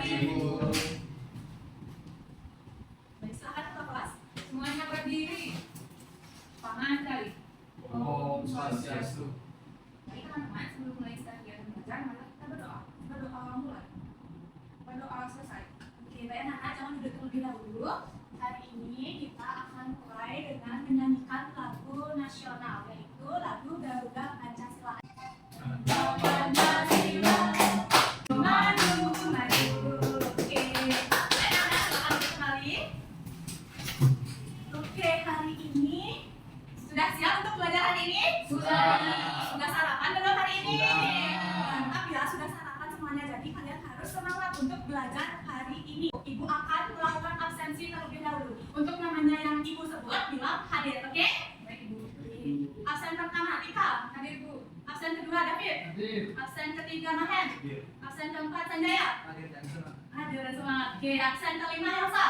Ibu. Baik, silakan ke kelas. Semuanya berdiri. Tangan kali. Om Swastiastu. Baik teman-teman, sebelum mulai kegiatan belajar, mari kita berdoa. Berdoa mulai. Berdoa selesai. Oke, baik anak-anak, jangan duduk terlebih dahulu. Hari ini kita akan mulai dengan menyanyikan lagu nasional, yaitu lagu Garuda Pancasila. Pancasila, maju, maju. Oke, baik anak-anak, silakan duduk kembali. Oke, hari ini sudah siap untuk belajar hari ini? Sudah sarapan belum hari ini? Mantap ya, sudah sarapan semuanya. Jadi kalian harus semangat untuk belajar hari ini. Ibu akan melakukan absensi terlebih dahulu. Untuk namanya yang ibu sebut, bilang hadir, oke? Baik ibu. Absen pertama, Tika. Hadir bu. Absen kedua, David. Hadir. Absen ketiga, Mahen. Hadir. Absen keempat, Sanjaya. Hadir dan semangat. Hadir dan semangat. Oke, absen kelima, Elsa.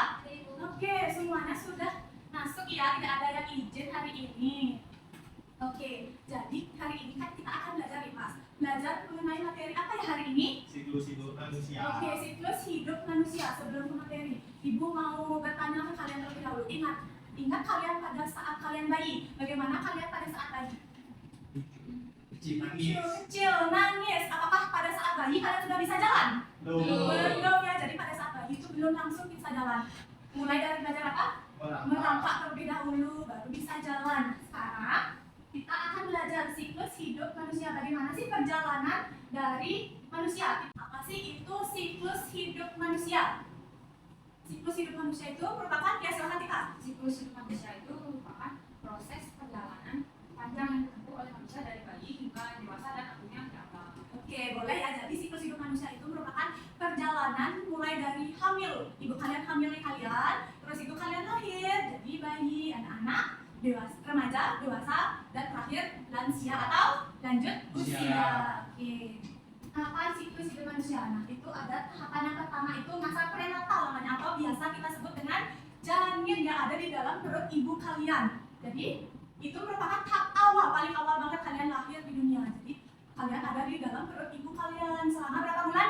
Oke, semuanya sudah masuk ya, tidak ada yang izin hari ini. Oke, jadi hari ini kan kita akan belajar IPAS. Belajar mengenai materi apa ya hari ini? Siklus hidup manusia. Oke, siklus hidup manusia. Sebelum ke materi, Ibu mau bertanya ke kalian terlebih dahulu. Ingat kalian pada saat kalian bayi. Bagaimana kalian pada saat bayi? Kecil, nangis. Apakah pada saat bayi kalian sudah bisa jalan? Belum ya, jadi pada saat bayi itu belum langsung bisa jalan. Mulai dari belajar apa? Merangkak terlebih dahulu, baru bisa jalan. Sekarang kita akan belajar siklus hidup manusia. Bagaimana sih perjalanan dari manusia? Apa sih itu siklus hidup manusia? Siklus hidup manusia itu merupakan, ya silahkan Tika. Siklus hidup manusia itu merupakan proses perjalanan panjang yang ditempuh oleh manusia dari bayi hingga dewasa dan akhirnya meninggal. Oke, boleh ya. Jadi siklus hidup manusia itu merupakan perjalanan mulai dari hamil. Ibu kalian hamil nih kalian, terus itu kalian lahir, jadi bayi, anak-anak, dewasa, remaja, dewasa, dan terakhir lansia atau lanjut usia. Oke. Apa siklus hidup manusia? Nah, itu ada tahapan yang pertama itu masa prenatal namanya, atau biasa kita sebut dengan janin yang ada di dalam perut ibu kalian. Jadi itu merupakan tahap awal, paling awal banget kalian lahir di dunia. Jadi kalian ada di dalam perut ibu kalian selama berapa bulan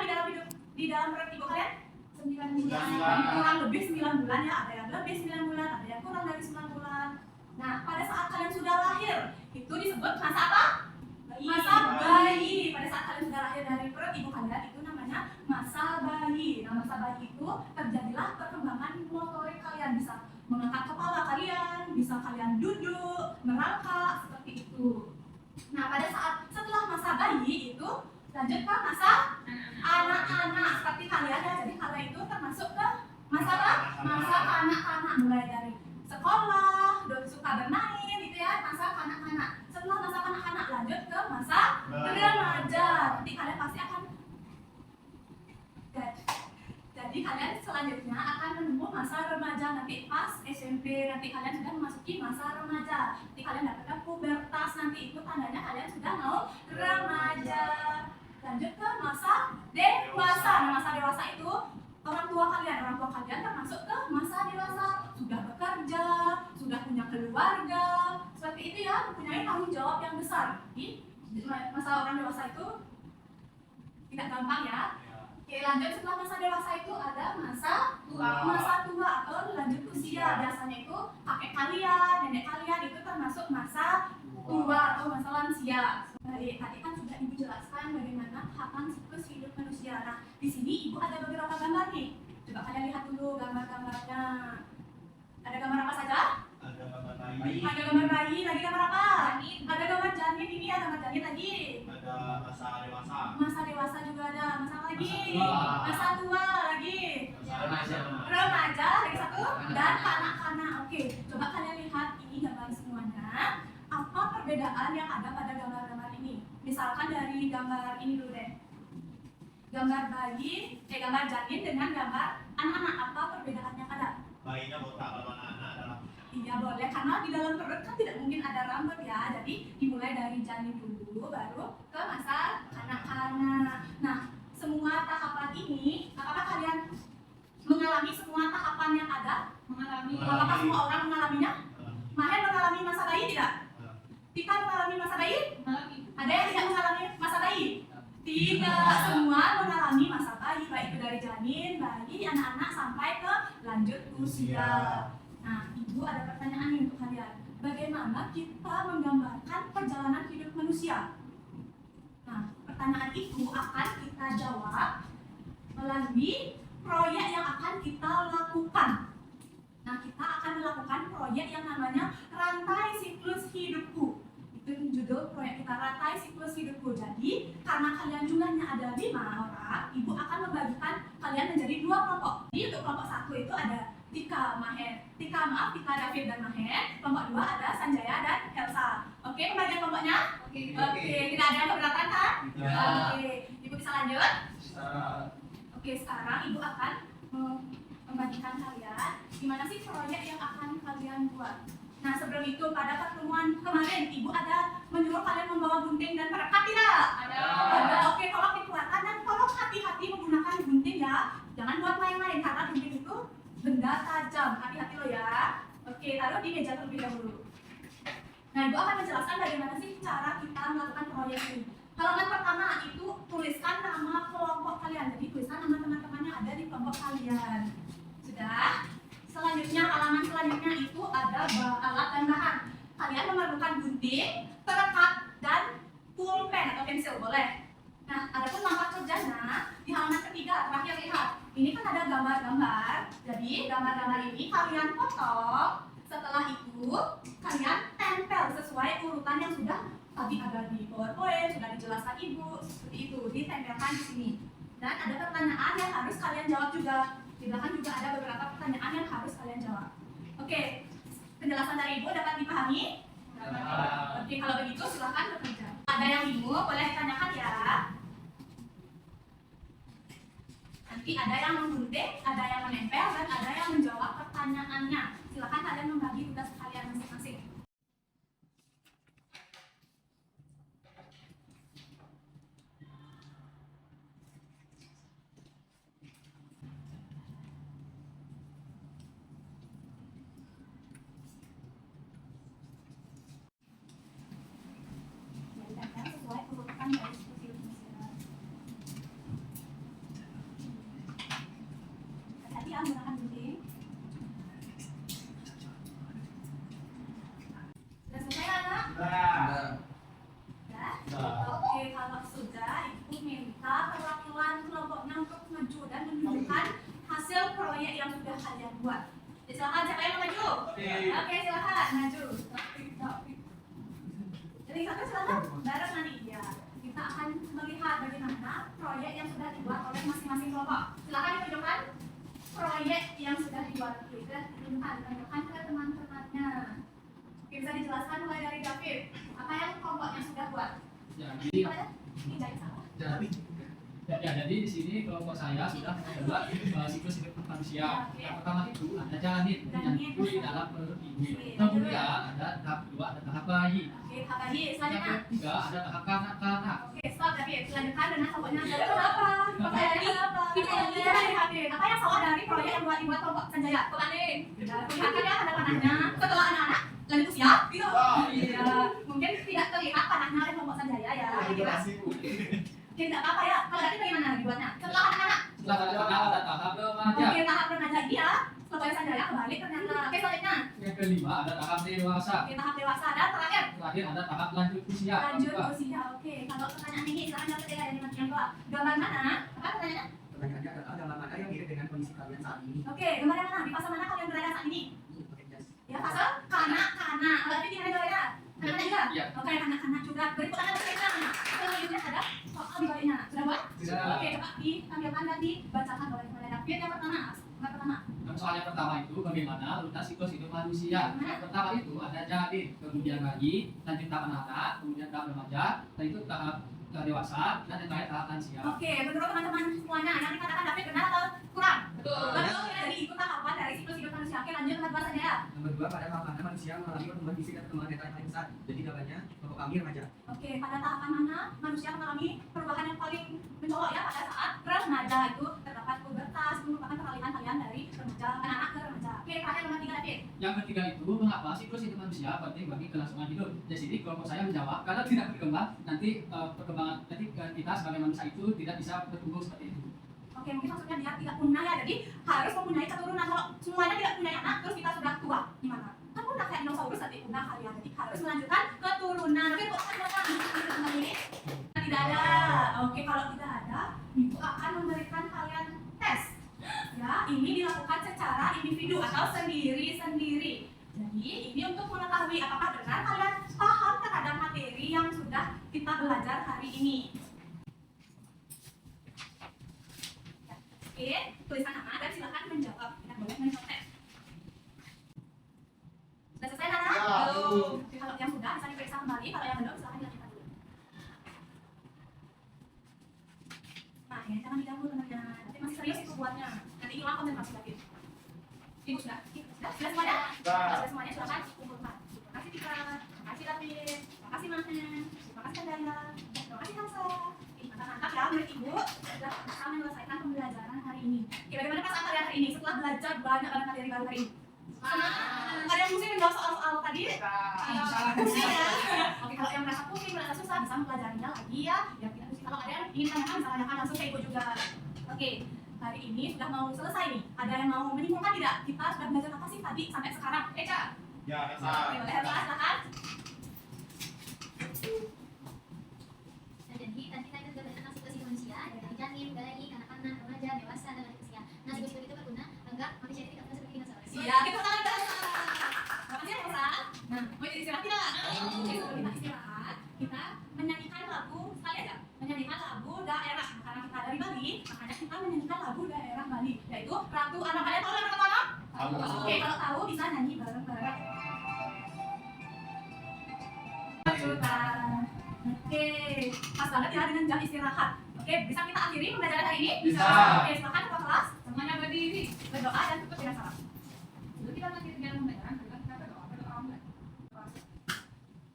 di dalam perut ibu kalian? 9 bulan. Kurang lebih 9 bulan ya, ada yang lebih 9 bulan, ada yang kurang dari 9 bulan. Nah, pada saat kalian sudah lahir, itu disebut masa apa? Masa bayi. Pada saat kalian sudah lahir dari perut ibu kalian, itu namanya masa bayi. Nah, masa bayi itu terjadilah perkembangan motorik kalian, bisa mengangkat kepala kalian, bisa kalian duduk, merangkak, seperti itu. Nah, pada saat setelah masa bayi itu lanjut ke masa anak-anak seperti kalian ya. Jadi kalian itu termasuk ke masa apa? Masa kanak-kanak, mulai dari sekolah, suka bermain gitu ya, masa kanak-kanak. Setelah masa kanak-kanak lanjut ke masa remaja. Nanti kalian pasti akan jadi kalian selanjutnya akan menempuh masa remaja. Nanti pas SMP nanti kalian sudah memasuki masa remaja. Nanti kalian dapatkan pubertas, nanti itu tandanya kalian sudah mau remaja. Lanjut ke masa dewasa. Nah, masa dewasa itu orang tua kalian termasuk ke masa dewasa, sudah bekerja, sudah punya keluarga, seperti itu ya, mempunyai tanggung jawab yang besar. Jadi masa orang dewasa itu tidak gampang ya. Oke, lanjut setelah masa dewasa itu ada masa tua atau lanjut usia. Biasanya itu kakek kalian, nenek kalian itu termasuk masa tua atau masa lansia. Tadi kan sudah ibu jelaskan bagaimana tahapan siklus hidup manusia. Nah, di sini ibu ada beberapa gambar nih. Coba kalian lihat dulu gambar-gambarnya. Ada gambar apa saja? Ada gambar bayi. Ada gambar bayi, lagi gambar apa? Ada gambar janin, ini ya gambar janin lagi. Ada masa dewasa. Masa dewasa juga ada, masa apa lagi? Masa tua lagi. Masa Remaja lagi satu, dan kanak-kanak. Oke, coba kalian lihat ini gambar semuanya. Apa perbedaan yang ada pada gambar-gambar ini? Misalkan dari gambar ini dulu deh. Gambar bayi, gambar janin dengan gambar anak-anak. Apa perbedaan yang ada? bayinya botak, kalau anak-anak adalah Iya boleh, karena di dalam perut kan tidak mungkin ada rambut ya. Jadi dimulai dari janin dulu, baru ke masa kanak-kanak. Nah, semua tahapan ini, apakah kalian mengalami semua tahapan yang ada? Mengalami. Apakah semua orang mengalaminya? Mahen mengalami masa bayi tidak? Tika mengalami masa bayi? Mengalami. Ada yang tidak mengalami masa bayi? Tidak, semua mengalami masa bayi, baik itu dari janin, usia. Nah, Ibu ada pertanyaan nih untuk kalian. Bagaimana kita menggambarkan perjalanan hidup manusia? Nah, pertanyaan itu akan kita jawab melalui proyek yang akan kita lakukan. Nah, kita akan melakukan proyek yang namanya Rantai Siklus Hidupku. Itu judul proyek kita, Rantai Siklus Hidupku. Jadi, karena kalian jumlahnya ada 5 orang, Ibu akan membagikan kalian menjadi 2 kelompok. Jadi, untuk kelompok 1 itu ada Tika, David dan Maher. Kelompok 2 ada Sanjaya dan Elsa. Oke, pembagian kelompoknya? Oke, tidak ada yang keberatan kan? Oke, Ibu bisa lanjut? Oke, sekarang Ibu akan membagikan kalian gimana sih proyek yang akan kalian buat. Nah, sebelum itu pada pertemuan kemarin Ibu ada menyuruh kalian membawa gunting dan perekat tidak? Ada. Oke, tolong dikeluarkan dan tolong hati-hati menggunakan gunting ya. Jangan buat main-main karena gunting itu benda tajam. Hati-hati lo ya. Oke, taruh di meja terlebih dahulu. Nah, Ibu akan menjelaskan bagaimana sih cara kita melakukan proyek ini. Halaman pertama itu tuliskan nama kelompok kalian. Jadi tuliskan nama teman-temannya ada di kelompok kalian. Sudah? Selanjutnya, halaman selanjutnya itu ada alat dan bahan. Kalian memerlukan gunting, perekat, dan pulpen atau pensil, boleh. Nah, ada pun lampat kerjanya di halaman ketiga, terakhir lihat. Ini kan ada gambar-gambar. Jadi, gambar-gambar ini kalian potong. Setelah itu, kalian tempel sesuai urutan yang sudah tadi ada di PowerPoint, sudah dijelaskan Ibu. Seperti itu, ditempelkan di sini. Dan ada pertanyaan yang harus kalian jawab juga. Di belakang juga ada beberapa pertanyaan yang harus kalian jawab. Oke, penjelasan dari Ibu dapat dipahami? Oke, kalau begitu silakan bekerja. Ada yang bingung, boleh ditanyakan ya. Nanti ada yang menggunting, ada yang menempel, dan ada yang menjawab pertanyaannya. Silakan kalian membagi tugas kalian masing-masing. Sesuai urutan dari diskusi masyarakat. Hati-hati ya menggunakan gunting. Sudah selesai anak? Sudah? Oke, kalau sudah, Ibu minta perwakilan kelompoknya untuk maju dan menunjukkan hasil proyek yang sudah kalian buat. Jadi, silakan siapa yang mau maju? Oke, silakan maju. Jadi silakan bareng nanti ya. Kita akan melihat bagaimana proyek yang sudah dibuat oleh masing-masing kelompok. Silakan ditunjukkan proyek yang sudah dibuat. Sudah ditunjukkan ke teman-temannya. Oke, bisa dijelaskan mulai dari David. Apa yang kelompoknya sudah buat? Jadi di sini kelompok saya sudah membuat siklus hidup manusia. Yang pertama itu ada janin yang itu di dalam perut ibu. Kemudian ada tahap kedua, ada tahap bayi. Oke, tahap bayi. Yang Selanjutnya. ketiga ada tahap kanak-kanak. Oke, stop David. Selanjutkan dengan kelompoknya. Kenapa? Pertanyaannya apa? Apa yang salah dari proyek yang dibuat kelompok Sanjaya? Kelanin. Perlihatkan ya ada panahnya. Setelah anak-anak lanjut usia, gitu. Iya. Mungkin tidak terlihat panahnya oleh kelompok Sanjaya ya. Oke, tidak apa-apa ya. Kalau tadi bagaimana dibuatnya? Setelah anak-anak. Setelah anak-anak ada tahap remaja. Oke, tahap remaja dia. Kelompok Sanjaya kembali ternyata. Oke, selanjutnya. Yang kelima ada tahap dewasa. Oke, tahap dewasa dan terakhir. Terakhir ada tahap lanjut usia. Lanjut usia. Oke, kalau pertanyaan ini silakan jawab ya yang kedua. Gambar mana? Apa pertanyaannya? Pertanyaannya adalah gambar mana yang mirip dengan kondisi kalian saat ini? Oke, gambar yang mana? Di fase mana kalian berada saat ini? Ya, fase kanak-kanak. Berarti di mana berada? Kanak-kanak juga? Iya. Oke, kanak-kanak juga. Berikut akan berikutnya. Selanjutnya ada soal di bawahnya. Sudah buat? Sudah. Oke, coba ditampilkan dan dibacakan bawahnya. David yang pertama. Gambar pertama. Soal yang pertama itu bagaimana urutan siklus hidup manusia. Yang pertama itu ada janin, kemudian bayi, lanjut tahap anak-anak, kemudian tahap remaja, dan itu tahap dewasa, dan yang terakhir tahap lansia. Oke, menurut teman-teman semuanya yang dikatakan David benar atau kurang? Betul. Betul. Jadi itu tahapan dari siklus hidup manusia. Oke, lanjut ke bahasa ya. Nomor 2, pada tahapan manusia mengalami pertumbuhan fisik dan perkembangan mental yang paling besar. Jadi jawabannya kelompok kami remaja. Oke, pada tahapan mana manusia mengalami perubahan yang paling mencolok ya pada saat remaja itu terdapat pubertas, merupakan peralihan kalian dari remaja anak-anak ke remaja. Oke, terakhir nomor 3 David. Yang ketiga itu mengapa siklus hidup manusia penting bagi kelangsungan hidup. Di sini kelompok saya menjawab kalau tidak berkembang nanti perkembangan nanti kita sebagai manusia itu tidak bisa bertumbuh seperti itu. Oke, mungkin maksudnya biar tidak punah ya. Jadi harus mempunyai keturunan. Kalau semuanya tidak punya anak, terus kita sudah tua, gimana? Kan punah kayak dinosaurus nanti punah kalian. Jadi harus melanjutkan keturunan. Oke, silakan ini. Tidak ada. Oke, kalau tidak ada, ibu akan memberikan kalian tes. Ya, ini dilakukan secara individu atau sendiri-sendiri. Jadi ini untuk mengetahui apakah benar kalian paham terhadap materi yang sudah kita belajar hari ini. Oke, tuliskan nama dan silakan menjawab. Tidak boleh mencontek. Sudah selesai, Nana? Ya. Belum. Oke, kalau yang sudah bisa diperiksa kembali. Kalau yang belum silakan dilanjutkan dulu. Nah, ya, jangan diganggu teman-teman. Nanti masih serius itu buatnya. Nanti hilang konsentrasi lagi. Ibu sudah? Sudah semuanya? Sudah semuanya, silakan kumpulkan. Terima kasih Tika, terima kasih David, terima kasih Mahen, terima kasih Kandaya, terima kasih Hansa. Mantap ya, murid ibu sudah bisa menyelesaikan pembelajaran hari ini. Oke, bagaimana perasaan kalian hari ini setelah belajar banyak banget materi baru hari ini? Ada yang pusing menjawab soal-soal tadi? Pusing ya? Oke, kalau yang merasa pusing, merasa susah, bisa mempelajarinya lagi ya. Biar tidak pusing. Kalau ada yang ingin tanyakan, bisa tanyakan langsung ke ibu juga. Oke, hari ini sudah mau selesai nih. Ada yang mau menyimpulkan tidak? Kita sudah belajar apa sih tadi sampai sekarang? Eca? Ya, Oke, dasar. boleh Hansa, silakan. Nah, jadi tadi kita juga belajar tentang siklus manusia dari janin, bayi, kanak-kanak, remaja, dewasa, dan lanjut usia. Nah, siklus itu berguna agar manusia ini tidak pernah seperti dinosaurus. Iya, kita tangan kita. Terima kasih Hansa. Nah, mau jadi istirahat tidak? Oke, sebelum kita istirahat, kita menyanyikan lagu sekali aja. Menyanyikan lagu daerah. Karena kita dari Bali, makanya kita menyanyikan lagu daerah Bali, yaitu Ratu Anak. Kalian tahu lagu Ratu Anak? Tahu. Oke, kalau tahu bisa nyanyi bareng-bareng. Lanjutan. Oke, pas banget ya dengan jam istirahat. Oke, bisa kita akhiri pembelajaran hari ini? Bisa. Oke, silakan ketua kelas Semuanya berdiri. berdoa dan tutup dengan salam. Dulu kita lanjut dengan pembelajaran, kita berdoa mulai.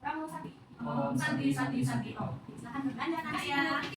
Pramu Santi. Om Santi. Oke, silakan berbelanja anak ya.